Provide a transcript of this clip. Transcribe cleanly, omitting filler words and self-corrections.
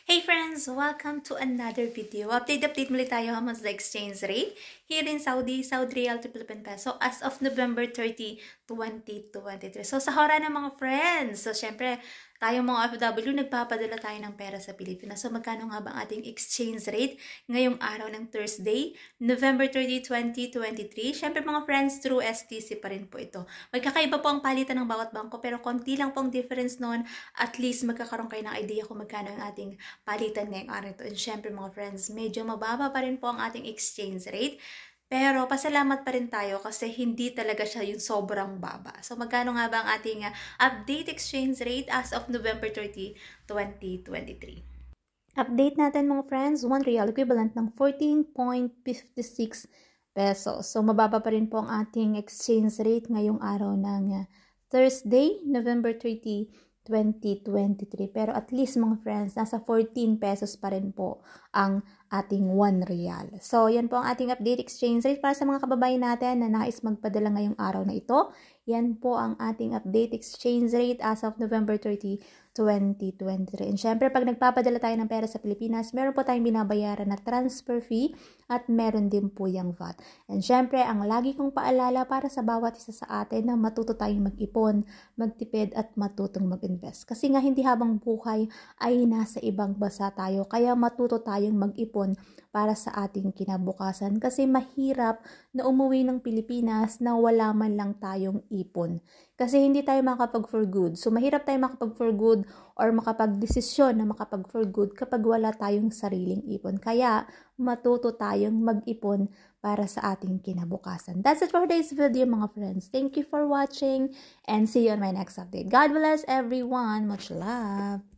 Hey friends! Welcome to another video. Update muli tayo about the exchange rate here in Saudi Riyal to Philippine Peso as of November 30, 2023. So sa hora ng mga friends, so syempre tayong mga OFW nagpapadala tayo ng pera sa Pilipinas. So magkano nga ba ang ating exchange rate ngayong araw ng Thursday, November 30, 2023? Syempre mga friends, through STC pa rin po ito. Magkakaiba po ang palitan ng bawat bangko pero konti lang pong difference noon. At least magkakaroon kayo ng idea kung magkano ang ating palitan ngayong araw ito. And syempre mga friends, medyo mababa pa rin po ang ating exchange rate. Pero pasalamat pa rin tayo kasi hindi talaga siya yung sobrang baba. So magkano nga ba ang ating update exchange rate as of November 30, 2023? Update natin mga friends, 1 real equivalent ng 14.56 pesos. So mababa pa rin po ang ating exchange rate ngayong araw ng Thursday, November 30, 2023. Pero at least mga friends, nasa 14 pesos pa rin po ang ating 1 real. So, yan po ang ating update exchange rate para sa mga kababayan natin na nais magpadala ngayong araw na ito. Yan po ang ating update exchange rate as of November 30, 2023. And syempre, pag nagpapadala tayo ng pera sa Pilipinas, meron po tayong binabayaran na transfer fee at meron din po yung VAT. And syempre, ang lagi kong paalala para sa bawat isa sa atin na matuto tayong mag-ipon, magtipid at matutong mag-invest. Kasi nga hindi habang buhay ay nasa ibang bansa tayo, kaya matuto tayong mag-ipon para sa ating kinabukasan. Kasi mahirap na umuwi ng Pilipinas na wala man lang tayong ipon. Kasi hindi tayo makapag-for good. So, mahirap tayo makapag-for good or makapag-desisyon na makapag-for good kapag wala tayong sariling ipon. Kaya, matuto tayong mag-ipon para sa ating kinabukasan. That's it for today's video, mga friends. Thank you for watching and see you on my next update. God bless everyone. Much love.